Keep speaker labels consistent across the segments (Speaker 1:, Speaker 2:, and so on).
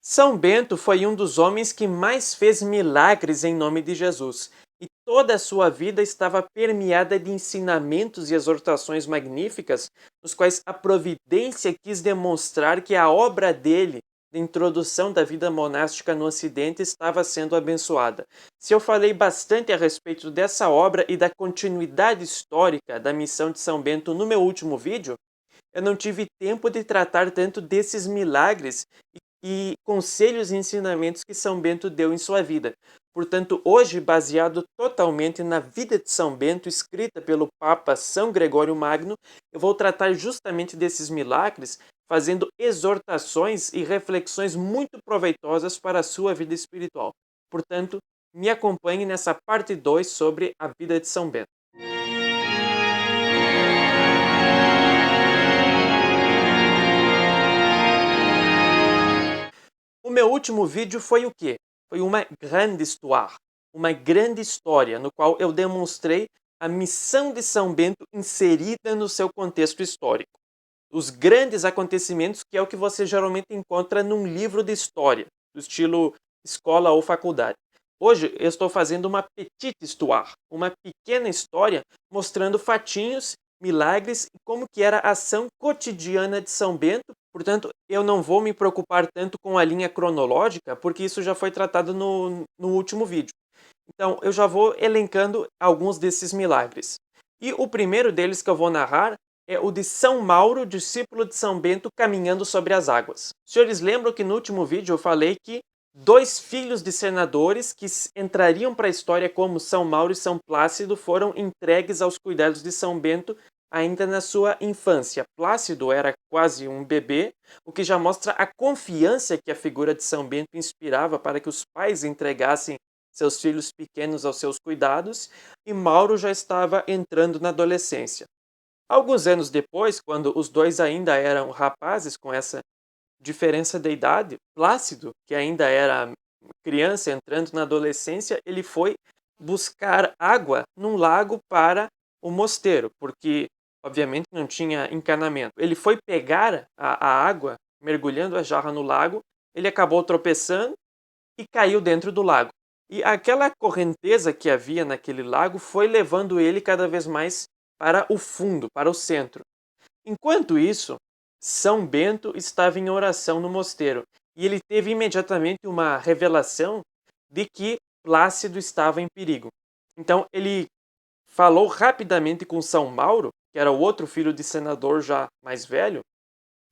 Speaker 1: São Bento foi um dos homens que mais fez milagres em nome de Jesus, e toda a sua vida estava permeada de ensinamentos e exortações magníficas, nos quais a providência quis demonstrar que a obra dele, de introdução da vida monástica no Ocidente, estava sendo abençoada. Se eu falei bastante a respeito dessa obra e da continuidade histórica da missão de São Bento no meu último vídeo, eu não tive tempo de tratar tanto desses milagres e conselhos e ensinamentos que São Bento deu em sua vida. Portanto, hoje, baseado totalmente na vida de São Bento, escrita pelo Papa São Gregório Magno, eu vou tratar justamente desses milagres, fazendo exortações e reflexões muito proveitosas para a sua vida espiritual. Portanto, me acompanhe nessa parte 2 sobre a vida de São Bento. O meu último vídeo foi o quê? Foi uma grande histoire, uma grande história, no qual eu demonstrei a missão de São Bento inserida no seu contexto histórico. Os grandes acontecimentos, que é o que você geralmente encontra num livro de história, do estilo escola ou faculdade. Hoje eu estou fazendo uma petite histoire, uma pequena história mostrando fatinhos, milagres e como que era a ação cotidiana de São Bento. Portanto, eu não vou me preocupar tanto com a linha cronológica, porque isso já foi tratado no último vídeo. Então, eu já vou elencando alguns desses milagres. E o primeiro deles que eu vou narrar é o de São Mauro, discípulo de São Bento, caminhando sobre as águas. Os senhores lembram que no último vídeo eu falei que dois filhos de senadores que entrariam para a história como São Mauro e São Plácido foram entregues aos cuidados de São Bento ainda na sua infância. Plácido era quase um bebê, o que já mostra a confiança que a figura de São Bento inspirava para que os pais entregassem seus filhos pequenos aos seus cuidados, e Mauro já estava entrando na adolescência. Alguns anos depois, quando os dois ainda eram rapazes, com essa diferença de idade, Plácido, que ainda era criança entrando na adolescência, ele foi buscar água num lago para o mosteiro, porque obviamente não tinha encanamento. Ele foi pegar a água, mergulhando a jarra no lago, ele acabou tropeçando e caiu dentro do lago. E aquela correnteza que havia naquele lago foi levando ele cada vez mais para o fundo, para o centro. Enquanto isso, São Bento estava em oração no mosteiro e ele teve imediatamente uma revelação de que Plácido estava em perigo. Então ele falou rapidamente com São Mauro, que era o outro filho de senador já mais velho,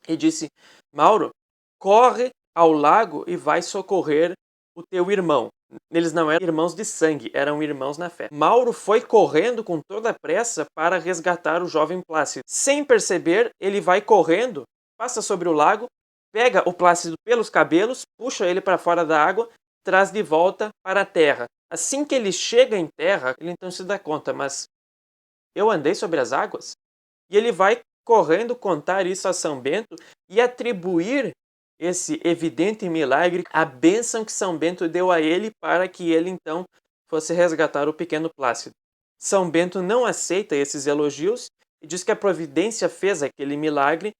Speaker 1: e disse: Mauro, corre ao lago e vai socorrer o teu irmão. Eles não eram irmãos de sangue, eram irmãos na fé. Mauro foi correndo com toda a pressa para resgatar o jovem Plácido. Sem perceber, ele vai correndo, passa sobre o lago, pega o Plácido pelos cabelos, puxa ele para fora da água, traz de volta para a terra. Assim que ele chega em terra, ele então se dá conta, mas eu andei sobre as águas? E ele vai correndo contar isso a São Bento e atribuir esse evidente milagre à bênção que São Bento deu a ele para que ele então fosse resgatar o pequeno Plácido. São Bento não aceita esses elogios e diz que a providência fez aquele milagre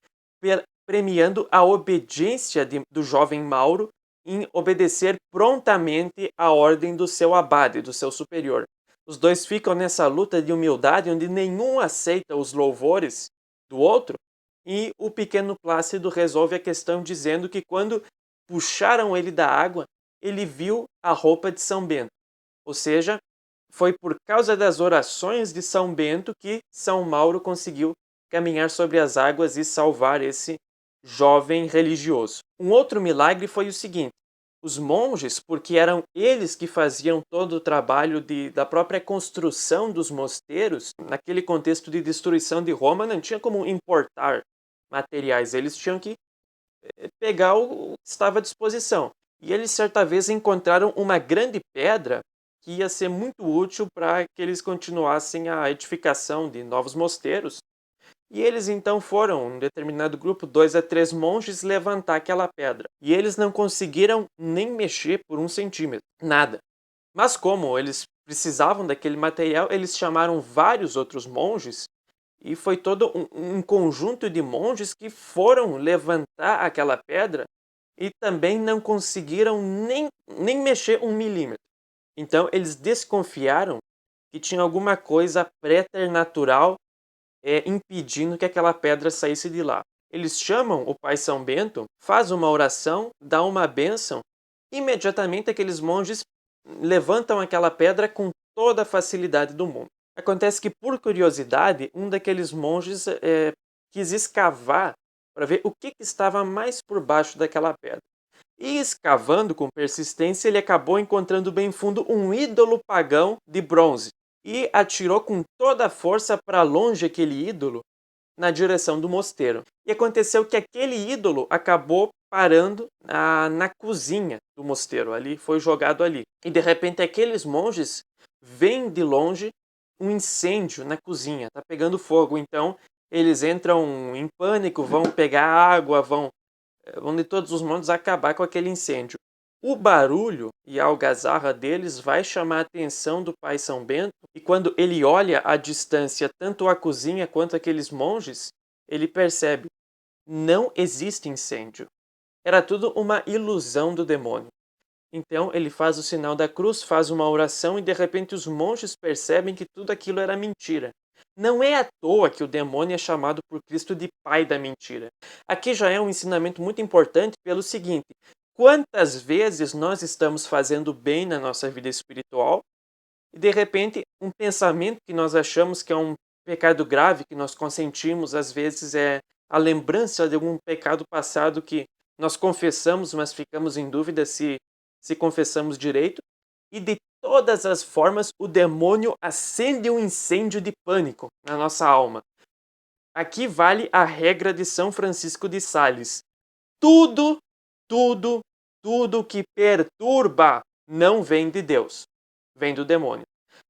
Speaker 1: premiando a obediência do jovem Mauro em obedecer prontamente à ordem do seu abade, do seu superior. Os dois ficam nessa luta de humildade onde nenhum aceita os louvores do outro, e o pequeno Plácido resolve a questão dizendo que quando puxaram ele da água, ele viu a roupa de São Bento. Ou seja, foi por causa das orações de São Bento que São Mauro conseguiu caminhar sobre as águas e salvar esse jovem religioso. Um outro milagre foi o seguinte: os monges, porque eram eles que faziam todo o trabalho da própria construção dos mosteiros, naquele contexto de destruição de Roma, não tinha como importar materiais, eles tinham que pegar o que estava à disposição. E eles certa vez encontraram uma grande pedra que ia ser muito útil para que eles continuassem a edificação de novos mosteiros. E eles então foram, um determinado grupo, 2 a 3 monges, levantar aquela pedra. E eles não conseguiram nem mexer por 1 centímetro, nada. Mas como eles precisavam daquele material, eles chamaram vários outros monges e foi todo um conjunto de monges que foram levantar aquela pedra e também não conseguiram nem mexer 1 milímetro. Então eles desconfiaram que tinha alguma coisa preternatural impedindo que aquela pedra saísse de lá. Eles chamam o pai São Bento, faz uma oração, dá uma bênção, imediatamente aqueles monges levantam aquela pedra com toda a facilidade do mundo. Acontece que, por curiosidade, um daqueles monges quis escavar para ver o que estava mais por baixo daquela pedra. E escavando com persistência, ele acabou encontrando bem fundo um ídolo pagão de bronze e atirou com toda a força para longe aquele ídolo na direção do mosteiro. E aconteceu que aquele ídolo acabou parando na cozinha do mosteiro, ali foi jogado ali. E de repente aqueles monges veem de longe um incêndio na cozinha, tá pegando fogo. Então eles entram em pânico, vão pegar água, vão de todos os modos acabar com aquele incêndio. O barulho e a algazarra deles vai chamar a atenção do pai São Bento, e quando ele olha à distância tanto a cozinha quanto aqueles monges, ele percebe: não existe incêndio. Era tudo uma ilusão do demônio. Então ele faz o sinal da cruz, faz uma oração e de repente os monges percebem que tudo aquilo era mentira. Não é à toa que o demônio é chamado por Cristo de pai da mentira. Aqui já é um ensinamento muito importante pelo seguinte: quantas vezes nós estamos fazendo bem na nossa vida espiritual e de repente um pensamento que nós achamos que é um pecado grave, que nós consentimos, às vezes é a lembrança de algum pecado passado que nós confessamos, mas ficamos em dúvida se confessamos direito, e de todas as formas o demônio acende um incêndio de pânico na nossa alma. Aqui vale a regra de São Francisco de Sales: tudo, tudo, tudo que perturba não vem de Deus, vem do demônio.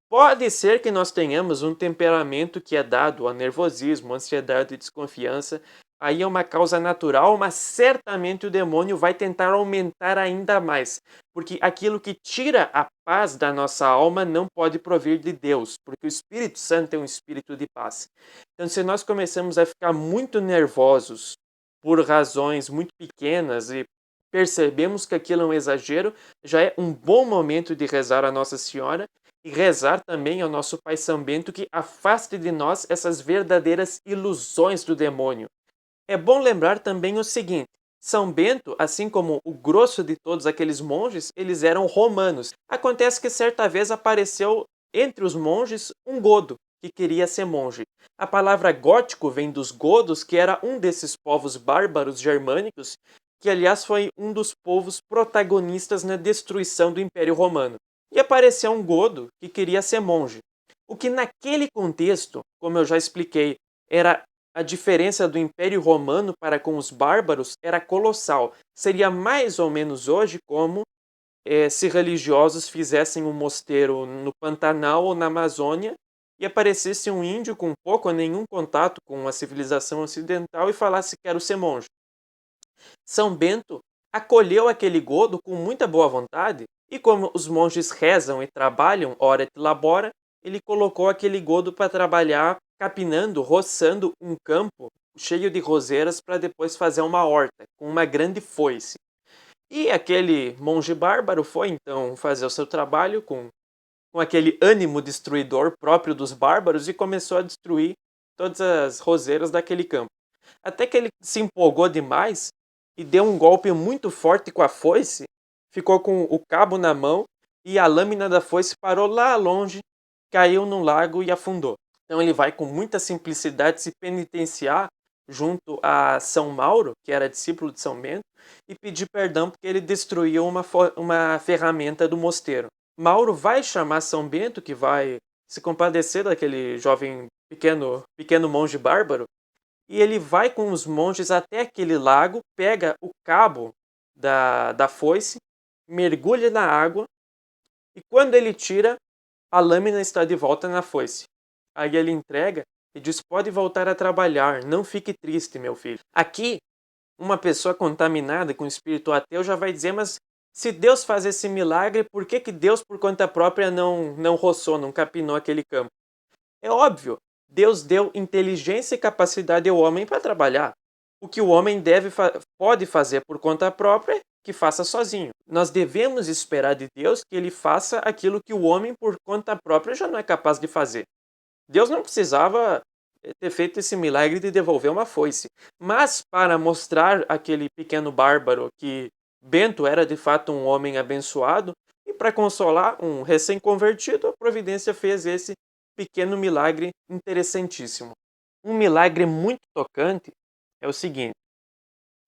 Speaker 1: Pode ser que nós tenhamos um temperamento que é dado a nervosismo, ansiedade e desconfiança. Aí é uma causa natural, mas certamente o demônio vai tentar aumentar ainda mais. Porque aquilo que tira a paz da nossa alma não pode provir de Deus, porque o Espírito Santo é um espírito de paz. Então, se nós começamos a ficar muito nervosos por razões muito pequenas e percebemos que aquilo é um exagero, já é um bom momento de rezar a Nossa Senhora e rezar também ao nosso Pai São Bento que afaste de nós essas verdadeiras ilusões do demônio. É bom lembrar também o seguinte: São Bento, assim como o grosso de todos aqueles monges, eles eram romanos. Acontece que certa vez apareceu entre os monges um godo que queria ser monge. A palavra gótico vem dos godos, que era um desses povos bárbaros germânicos, que aliás foi um dos povos protagonistas na destruição do Império Romano. E apareceu um godo que queria ser monge. O que naquele contexto, como eu já expliquei, era a diferença do Império Romano para com os bárbaros era colossal. Seria mais ou menos hoje como se religiosos fizessem um mosteiro no Pantanal ou na Amazônia e aparecesse um índio com pouco ou nenhum contato com a civilização ocidental e falasse que quero ser monge. São Bento acolheu aquele godo com muita boa vontade e, como os monges rezam e trabalham ora et labora, ele colocou aquele godo para trabalhar capinando, roçando um campo cheio de roseiras para depois fazer uma horta com uma grande foice. E aquele monge bárbaro foi então fazer o seu trabalho com aquele ânimo destruidor próprio dos bárbaros e começou a destruir todas as roseiras daquele campo. Até que ele se empolgou demais e deu um golpe muito forte com a foice, ficou com o cabo na mão e a lâmina da foice parou lá longe, caiu no lago e afundou. Então ele vai com muita simplicidade se penitenciar junto a São Mauro, que era discípulo de São Bento, e pedir perdão porque ele destruiu uma ferramenta do mosteiro. Mauro vai chamar São Bento, que vai se compadecer daquele jovem pequeno monge bárbaro, e ele vai com os monges até aquele lago, pega o cabo da foice, mergulha na água, e quando ele tira, a lâmina está de volta na foice. Aí ele entrega e diz: pode voltar a trabalhar, não fique triste, meu filho. Aqui, uma pessoa contaminada com o espírito ateu já vai dizer: mas se Deus faz esse milagre, por que Deus, por conta própria, não roçou, não capinou aquele campo? É óbvio, Deus deu inteligência e capacidade ao homem para trabalhar. O que o homem pode fazer por conta própria, que faça sozinho. Nós devemos esperar de Deus que ele faça aquilo que o homem por conta própria já não é capaz de fazer. Deus não precisava ter feito esse milagre de devolver uma foice, mas para mostrar àquele pequeno bárbaro que Bento era de fato um homem abençoado, e para consolar um recém-convertido, a providência fez esse pequeno milagre interessantíssimo. Um milagre muito tocante é o seguinte: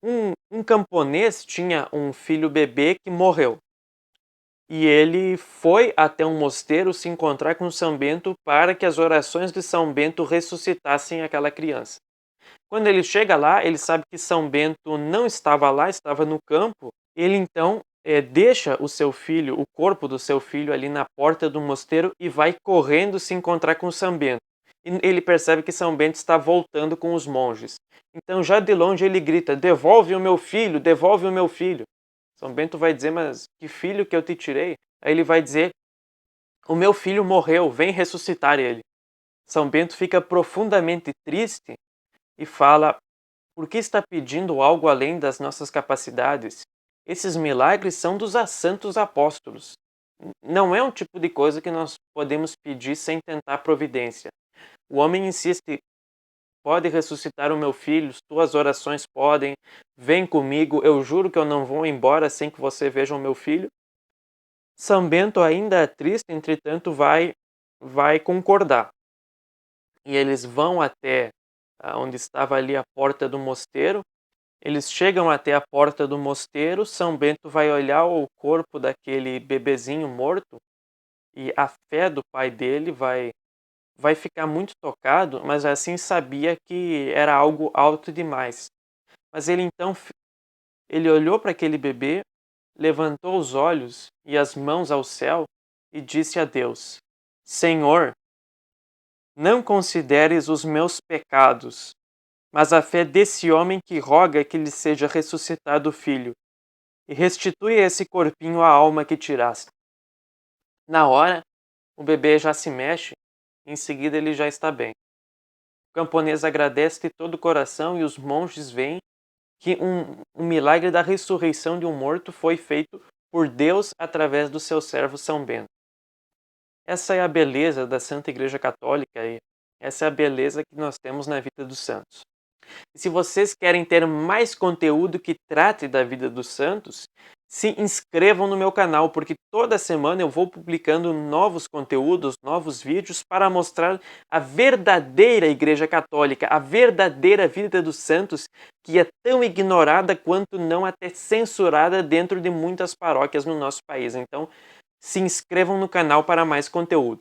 Speaker 1: um camponês tinha um filho bebê que morreu. E ele foi até um mosteiro se encontrar com São Bento para que as orações de São Bento ressuscitassem aquela criança. Quando ele chega lá, ele sabe que São Bento não estava lá, estava no campo. Ele então deixa o seu filho, o corpo do seu filho ali na porta do mosteiro e vai correndo se encontrar com São Bento. E ele percebe que São Bento está voltando com os monges. Então já de longe ele grita: devolve o meu filho, devolve o meu filho. São Bento vai dizer: mas que filho que eu te tirei? Aí ele vai dizer: o meu filho morreu, vem ressuscitar ele. São Bento fica profundamente triste e fala: por que está pedindo algo além das nossas capacidades? Esses milagres são dos santos apóstolos. Não é um tipo de coisa que nós podemos pedir sem tentar providência. O homem insiste: pode ressuscitar o meu filho, tuas orações podem, vem comigo, eu juro que eu não vou embora sem que você veja o meu filho. São Bento, ainda triste, entretanto, vai concordar. E eles vão até onde estava ali a porta do mosteiro. Eles chegam até a porta do mosteiro, São Bento vai olhar o corpo daquele bebezinho morto e a fé do pai dele vai ficar muito tocado, mas assim sabia que era algo alto demais. Mas ele então ele olhou para aquele bebê, levantou os olhos e as mãos ao céu e disse a Deus: Senhor, não consideres os meus pecados, mas a fé desse homem que roga que lhe seja ressuscitado o filho, e restitui a esse corpinho a alma que tiraste. Na hora, o bebê já se mexe, em seguida ele já está bem. O camponês agradece de todo o coração e os monges veem que um milagre da ressurreição de um morto foi feito por Deus através do seu servo São Bento. Essa é a beleza da Santa Igreja Católica e essa é a beleza que nós temos na vida dos santos. E se vocês querem ter mais conteúdo que trate da vida dos santos, se inscrevam no meu canal, porque toda semana eu vou publicando novos conteúdos, novos vídeos para mostrar a verdadeira Igreja Católica, a verdadeira vida dos santos, que é tão ignorada quanto não até censurada dentro de muitas paróquias no nosso país. Então, se inscrevam no canal para mais conteúdo.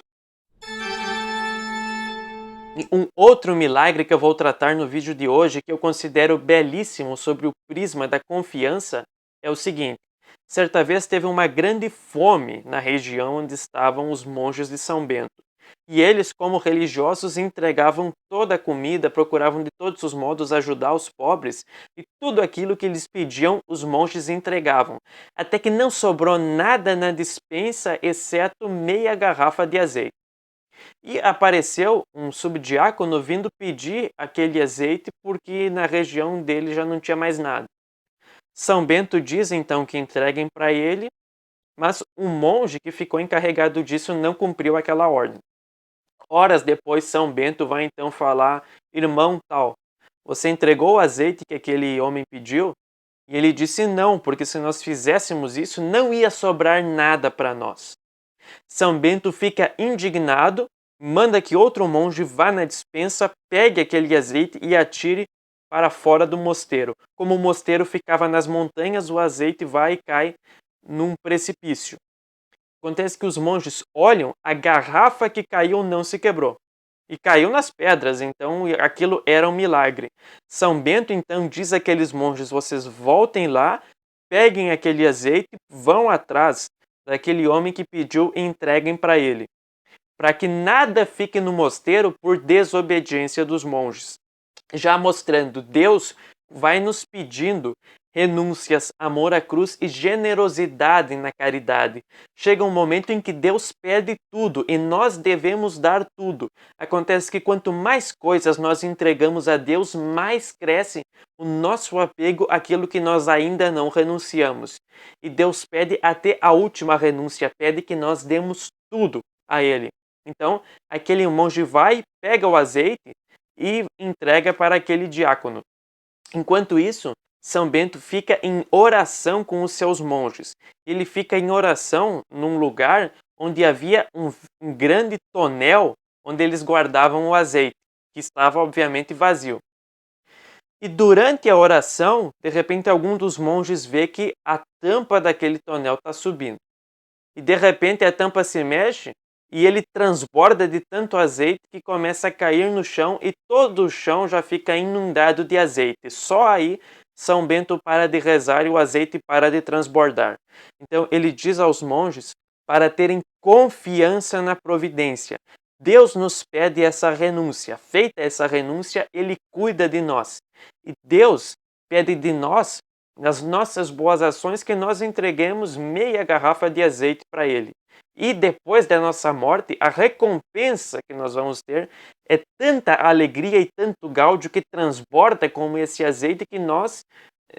Speaker 1: Um outro milagre que eu vou tratar no vídeo de hoje, que eu considero belíssimo sobre o prisma da confiança, é o seguinte. Certa vez teve uma grande fome na região onde estavam os monges de São Bento. E eles, como religiosos, entregavam toda a comida, procuravam de todos os modos ajudar os pobres, e tudo aquilo que eles pediam, os monges entregavam. Até que não sobrou nada na despensa, exceto meia garrafa de azeite. E apareceu um subdiácono vindo pedir aquele azeite porque na região dele já não tinha mais nada. São Bento diz então que entreguem para ele, mas o monge que ficou encarregado disso não cumpriu aquela ordem. Horas depois, São Bento vai então falar: irmão tal, você entregou o azeite que aquele homem pediu? E ele disse: não, porque se nós fizéssemos isso, não ia sobrar nada para nós. São Bento fica indignado, manda que outro monge vá na despensa, pegue aquele azeite e atire para fora do mosteiro. Como o mosteiro ficava nas montanhas, o azeite vai e cai num precipício. Acontece que os monges olham, a garrafa que caiu não se quebrou. E caiu nas pedras, então aquilo era um milagre. São Bento então diz àqueles monges: vocês voltem lá, peguem aquele azeite, vão atrás daquele homem que pediu e entreguem para ele, para que nada fique no mosteiro por desobediência dos monges. Já mostrando Deus vai nos pedindo renúncias, amor à cruz e generosidade na caridade. Chega um momento em que Deus pede tudo e nós devemos dar tudo. Acontece que quanto mais coisas nós entregamos a Deus, mais cresce o nosso apego àquilo que nós ainda não renunciamos. E Deus pede até a última renúncia, pede que nós demos tudo a Ele. Então, aquele monge vai, pega o azeite e entrega para aquele diácono. Enquanto isso, São Bento fica em oração com os seus monges. Ele fica em oração num lugar onde havia um grande tonel onde eles guardavam o azeite, que estava obviamente vazio. E durante a oração, de repente algum dos monges vê que a tampa daquele tonel está subindo. E de repente a tampa se mexe e ele transborda de tanto azeite que começa a cair no chão e todo o chão já fica inundado de azeite. Só aí São Bento para de rezar e o azeite para de transbordar. Então ele diz aos monges para terem confiança na providência. Deus nos pede essa renúncia. Feita essa renúncia, Ele cuida de nós. E Deus pede de nós, nas nossas boas ações, que nós entreguemos meia garrafa de azeite para Ele. E depois da nossa morte, a recompensa que nós vamos ter é tanta alegria e tanto gáudio que transborda como esse azeite que nós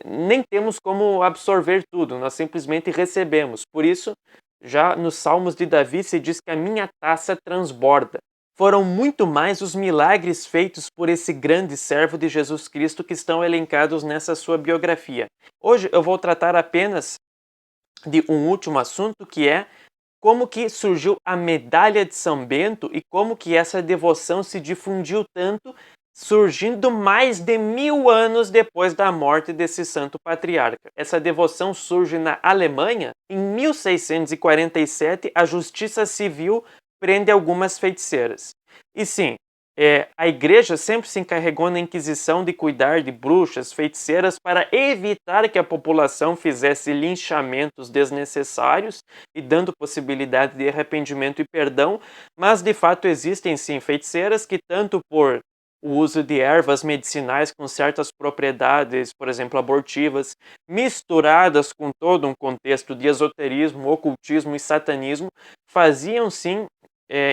Speaker 1: nem temos como absorver tudo, nós simplesmente recebemos. Por isso, já nos Salmos de Davi se diz que a minha taça transborda. Foram muito mais os milagres feitos por esse grande servo de Jesus Cristo que estão elencados nessa sua biografia. Hoje eu vou tratar apenas de um último assunto, que é como que surgiu a medalha de São Bento e como que essa devoção se difundiu tanto, surgindo mais de 1000 anos depois da morte desse santo patriarca. Essa devoção surge na Alemanha. Em 1647, a Justiça Civil prende algumas feiticeiras. E sim, a igreja sempre se encarregou na Inquisição de cuidar de bruxas, feiticeiras, para evitar que a população fizesse linchamentos desnecessários e dando possibilidade de arrependimento e perdão, mas de fato existem sim feiticeiras que, tanto por o uso de ervas medicinais com certas propriedades, por exemplo, abortivas, misturadas com todo um contexto de esoterismo, ocultismo e satanismo, faziam sim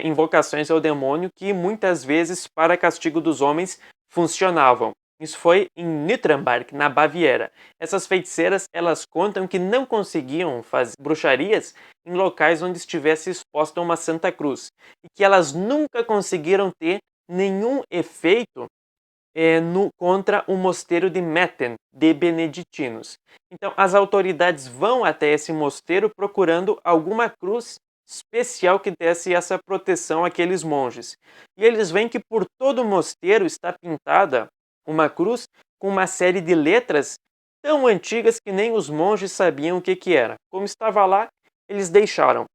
Speaker 1: invocações ao demônio que muitas vezes, para castigo dos homens, funcionavam. Isso foi em Nuremberg, na Baviera. Essas feiticeiras, elas contam que não conseguiam fazer bruxarias em locais onde estivesse exposta uma Santa Cruz e que elas nunca conseguiram ter nenhum efeito contra o mosteiro de Metten, de beneditinos. Então, as autoridades vão até esse mosteiro procurando alguma cruz especial que desse essa proteção àqueles monges. E eles veem que por todo o mosteiro está pintada uma cruz com uma série de letras tão antigas que nem os monges sabiam o que era. Como estava lá, eles deixaram.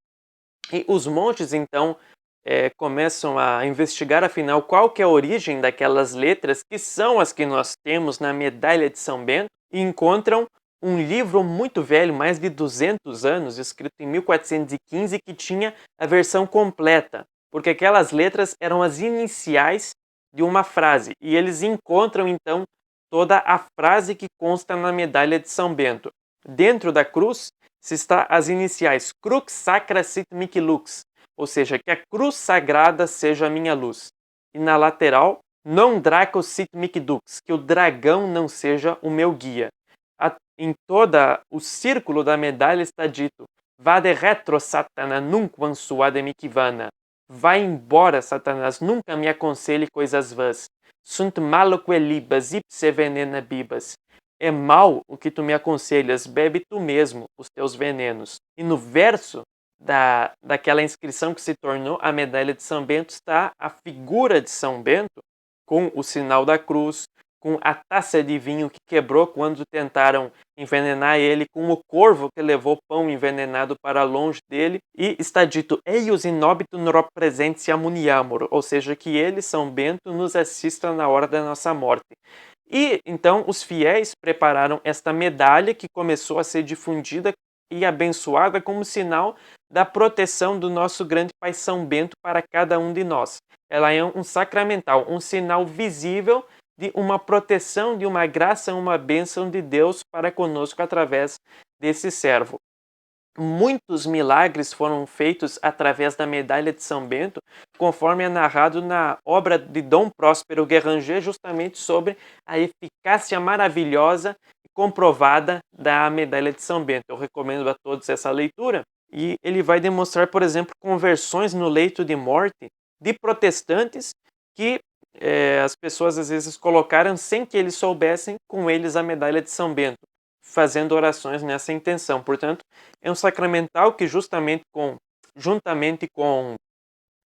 Speaker 1: E os monges, então, começam a investigar, afinal, qual que é a origem daquelas letras que são as que nós temos na medalha de São Bento, e encontram um livro muito velho, mais de 200 anos, escrito em 1415, que tinha a versão completa, porque aquelas letras eram as iniciais de uma frase, e eles encontram, então, toda a frase que consta na medalha de São Bento. Dentro da cruz se está as iniciais Crux Sacra Sit Mihi Lux, ou seja, que a cruz sagrada seja a minha luz. E na lateral, Non Draco Sit Mihi Dux, que o dragão não seja o meu guia. Em todo o círculo da medalha está dito: Vade retro, Satana, nunquam suade michivana. Vai embora, Satanás, nunca me aconselhe coisas vãs. Sunt maloque libas, ipse venena bibas. É mal o que tu me aconselhas, bebe tu mesmo os teus venenos. E no verso daquela inscrição que se tornou a medalha de São Bento está a figura de São Bento com o sinal da cruz, com a taça de vinho que quebrou quando tentaram envenenar ele, com o corvo que levou pão envenenado para longe dele, e está dito Eius inobito noro presentia muniamur, ou seja, que ele, São Bento, nos assista na hora da nossa morte. E então os fiéis prepararam esta medalha que começou a ser difundida e abençoada como sinal da proteção do nosso grande Pai São Bento para cada um de nós. Ela é um sacramental, um sinal visível de uma proteção, de uma graça, uma bênção de Deus para conosco através desse servo. Muitos milagres foram feitos através da medalha de São Bento, conforme é narrado na obra de Dom Próspero Guéranger, justamente sobre a eficácia maravilhosa e comprovada da medalha de São Bento. Eu recomendo a todos essa leitura. E ele vai demonstrar, por exemplo, conversões no leito de morte de protestantes que as pessoas às vezes colocaram sem que eles soubessem com eles a medalha de São Bento, fazendo orações nessa intenção. Portanto, é um sacramental que juntamente com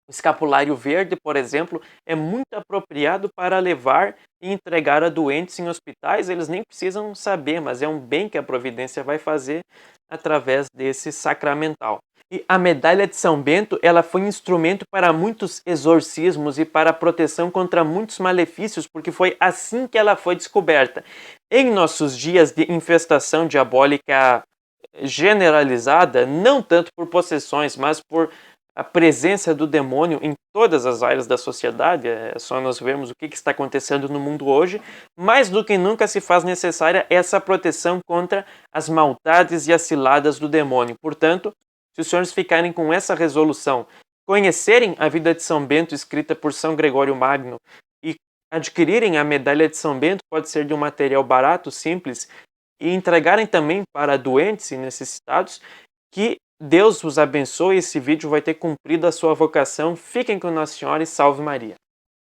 Speaker 1: o escapulário verde, por exemplo, é muito apropriado para levar e entregar a doentes em hospitais. Eles nem precisam saber, mas é um bem que a providência vai fazer através desse sacramental. E a medalha de São Bento, ela foi instrumento para muitos exorcismos e para proteção contra muitos malefícios, porque foi assim que ela foi descoberta. Em nossos dias de infestação diabólica generalizada, não tanto por possessões, mas por a presença do demônio em todas as áreas da sociedade, é só nós vermos o que está acontecendo no mundo hoje, mais do que nunca se faz necessária essa proteção contra as maldades e as ciladas do demônio. Portanto, se os senhores ficarem com essa resolução, conhecerem a vida de São Bento escrita por São Gregório Magno e adquirirem a medalha de São Bento, pode ser de um material barato, simples, e entregarem também para doentes e necessitados, que Deus os abençoe. Esse vídeo vai ter cumprido a sua vocação. Fiquem com Nossa Senhora e salve Maria.